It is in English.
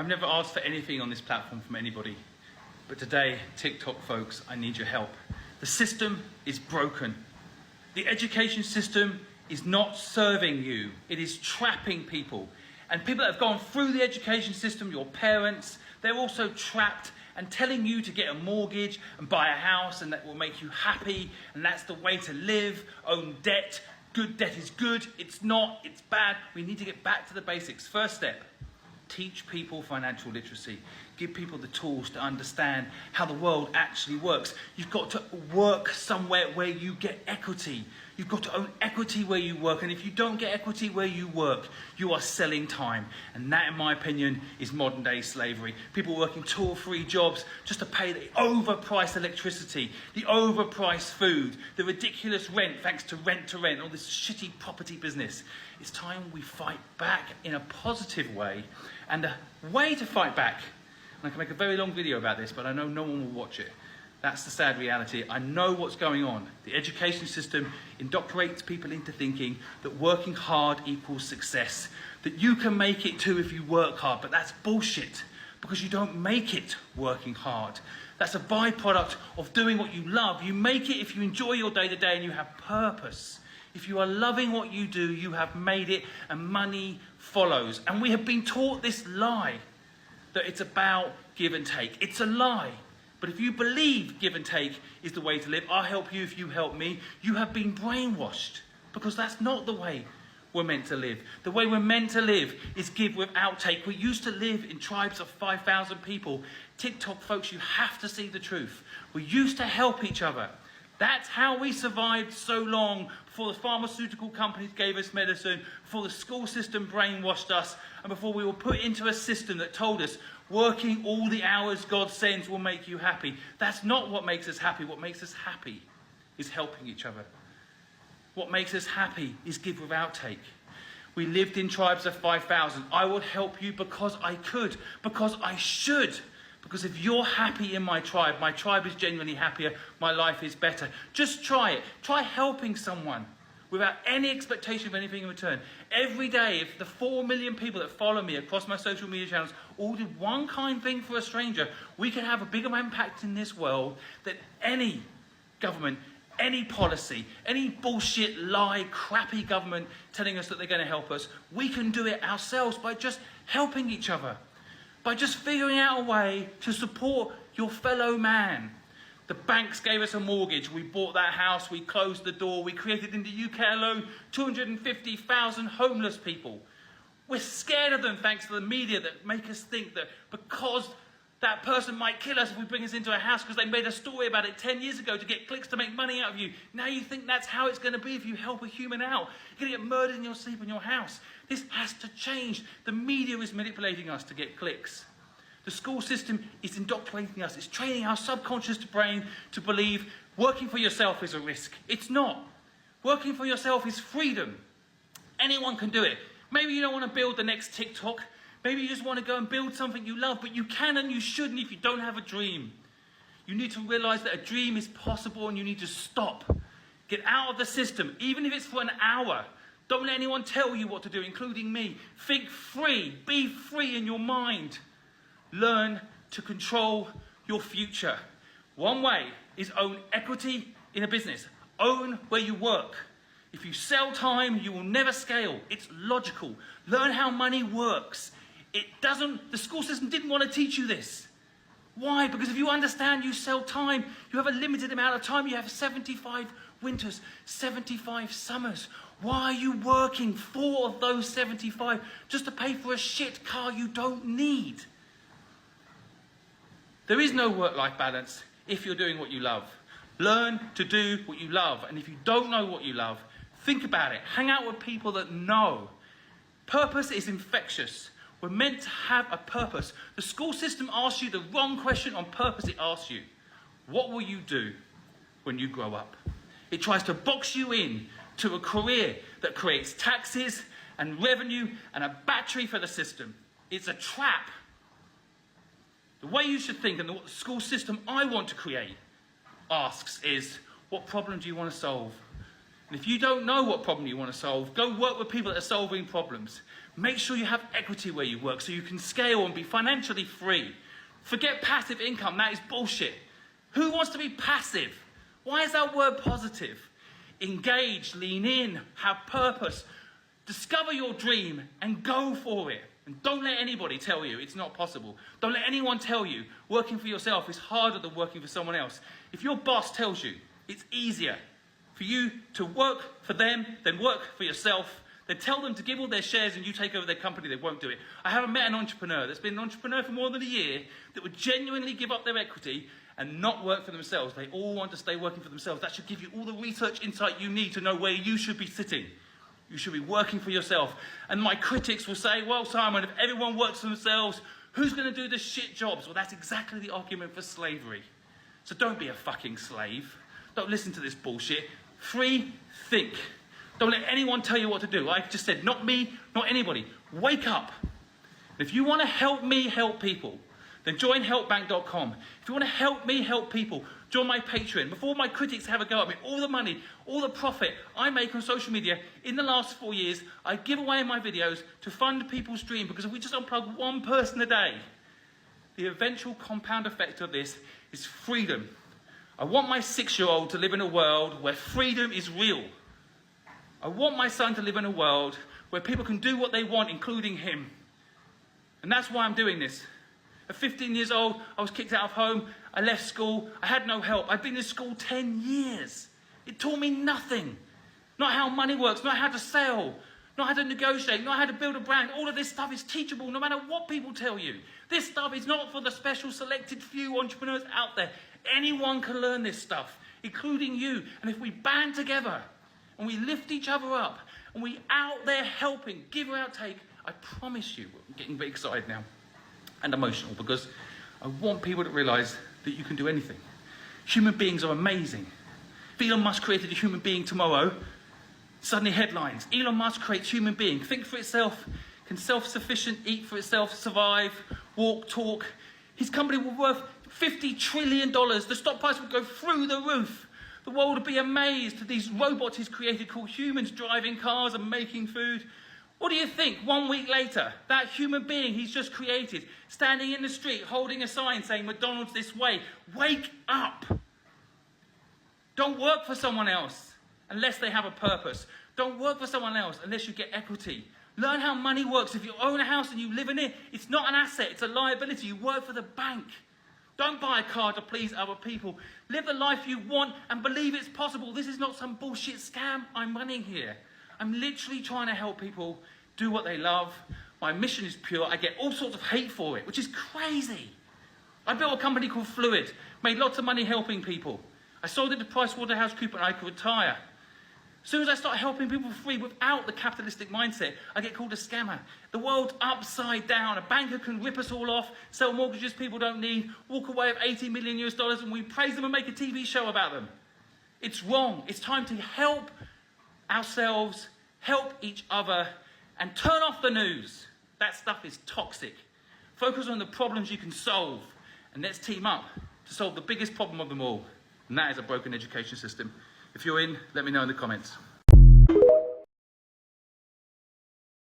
I've never asked for anything on this platform from anybody, but today, TikTok folks, I need your help. The system is broken. The education system is not serving you. It is trapping people. And people that have gone through the education system, your parents, they're also trapped and telling you to get a mortgage and buy a house and that will make you happy and that's the way to live, own debt. Good debt is good, it's not, it's bad. We need to get back to the basics. First step, teach people financial literacy. Give people the tools to understand how the world actually works. You've got to work somewhere where you get equity. You've got to own equity where you work. And if you don't get equity where you work, you are selling time. And that, in my opinion, is modern day slavery. People working 2 or 3 jobs just to pay the overpriced electricity, the overpriced food, the ridiculous rent thanks to rent, all this shitty property business. It's time we fight back in a positive way. And the way to fight back, and I can make a very long video about this, but I know no one will watch it. That's the sad reality. I know what's going on. The education system indoctrinates people into thinking that working hard equals success, that you can make it too if you work hard, but that's bullshit, because you don't make it working hard. That's a byproduct of doing what you love. You make it if you enjoy your day-to-day and you have purpose. If you are loving what you do, you have made it, and money follows. And we have been taught this lie, that it's about give and take. It's a lie. But if you believe give and take is the way to live, I'll help you if you help me, you have been brainwashed, because that's not the way we're meant to live. The way we're meant to live is give without take. We used to live in tribes of 5,000 people. TikTok folks, you have to see the truth. We used to help each other. That's how we survived so long, before the pharmaceutical companies gave us medicine, before the school system brainwashed us, and before we were put into a system that told us working all the hours God sends will make you happy. That's not what makes us happy. What makes us happy is helping each other. What makes us happy is give without take. We lived in tribes of 5,000. I would help you because I could, because I should. Because if you're happy in my tribe is genuinely happier, my life is better. Just try it. Try helping someone without any expectation of anything in return. Every day, if the 4 million people that follow me across my social media channels all did one kind thing for a stranger, we can have a bigger impact in this world than any government, any policy, any bullshit, lie, crappy government telling us that they're going to help us. We can do it ourselves by just helping each other. By just figuring out a way to support your fellow man. The banks gave us a mortgage. We bought that house. We closed the door. We created in the UK alone 250,000 homeless people. We're scared of them thanks to the media that make us think that because that person might kill us if we bring us into a house because they made a story about it 10 years ago to get clicks to make money out of you. Now you think that's how it's going to be if you help a human out. You're going to get murdered in your sleep in your house. This has to change. The media is manipulating us to get clicks. The school system is indoctrinating us. It's training our subconscious brain to believe working for yourself is a risk. It's not. Working for yourself is freedom. Anyone can do it. Maybe you don't want to build the next TikTok. Maybe you just want to go and build something you love, but you can and you shouldn't if you don't have a dream. You need to realize that a dream is possible and you need to stop. Get out of the system, even if it's for an hour. Don't let anyone tell you what to do, including me. Think free. Be free in your mind. Learn to control your future. One way is own equity in a business. Own where you work. If you sell time, you will never scale. It's logical. Learn how money works. The school system didn't want to teach you this. Why? Because if you understand you sell time, you have a limited amount of time. You have 75 winters, 75 summers. Why are you working 4 of those 75 just to pay for a shit car you don't need? There is no work-life balance if you're doing what you love. Learn to do what you love. And if you don't know what you love, think about it. Hang out with people that know. Purpose is infectious. We're meant to have a purpose. The school system asks you the wrong question on purpose. It asks you, what will you do when you grow up? It tries to box you in to a career that creates taxes and revenue and a battery for the system. It's a trap. The way you should think, and what the school system I want to create asks is, what problem do you want to solve? And if you don't know what problem you want to solve, go work with people that are solving problems. Make sure you have equity where you work so you can scale and be financially free. Forget passive income, that is bullshit. Who wants to be passive? Why is that word positive? Engage, lean in, have purpose. Discover your dream and go for it. And don't let anybody tell you it's not possible. Don't let anyone tell you working for yourself is harder than working for someone else. If your boss tells you it's easier for you to work for them than work for yourself, then tell them to give all their shares and you take over their company, they won't do it. I haven't met an entrepreneur that's been an entrepreneur for more than a year that would genuinely give up their equity and not work for themselves. They all want to stay working for themselves. That should give you all the research insight you need to know where you should be sitting. You should be working for yourself. And my critics will say, well, Simon, if everyone works for themselves, who's going to do the shit jobs? Well, that's exactly the argument for slavery. So don't be a fucking slave. Don't listen to this bullshit. Free, think. Don't let anyone tell you what to do. I just said, not me, not anybody. Wake up. If you want to help me help people, then join helpbank.com. If you want to help me help people, join my Patreon. Before my critics have a go at me, all the money, all the profit I make on social media in the last 4 years, I give away in my videos to fund people's dream, because if we just unplug one person a day, the eventual compound effect of this is freedom. I want my 6-year-old to live in a world where freedom is real. I want my son to live in a world where people can do what they want, including him. And that's why I'm doing this. At 15 years old, I was kicked out of home. I left school. I had no help. I'd been in school 10 years. It taught me nothing. Not how money works, not how to sell, not how to negotiate, not how to build a brand. All of this stuff is teachable no matter what people tell you. This stuff is not for the special selected few entrepreneurs out there. Anyone can learn this stuff, including you. And if we band together and we lift each other up and we out there helping, give or outtake, I promise you, I'm getting a bit excited now and emotional, because I want people to realize that you can do anything. Human beings are amazing. If Elon Musk created a human being tomorrow, suddenly headlines, Elon Musk creates human being, think for itself, can self-sufficient, eat for itself, survive, walk, talk. His company will be worth $50 trillion. The stock price would go through the roof. The world would be amazed at these robots he's created called humans driving cars and making food. What do you think? 1 week later, that human being he's just created, standing in the street, holding a sign saying McDonald's this way. Wake up. Don't work for someone else unless they have a purpose. Don't work for someone else unless you get equity. Learn how money works. If you own a house and you live in it, it's not an asset, it's a liability. You work for the bank. Don't buy a car to please other people. Live the life you want and believe it's possible. This is not some bullshit scam I'm running here. I'm literally trying to help people do what they love. My mission is pure. I get all sorts of hate for it, which is crazy. I built a company called Fluid, made lots of money helping people. I sold it to PricewaterhouseCoopers and I could retire. As soon as I start helping people free without the capitalistic mindset, I get called a scammer. The world's upside down. A banker can rip us all off, sell mortgages people don't need, walk away with $80 million and we praise them and make a TV show about them. It's wrong. It's time to help ourselves, help each other, and turn off the news. That stuff is toxic. Focus on the problems you can solve, and let's team up to solve the biggest problem of them all, and that is a broken education system. If you're in, let me know in the comments.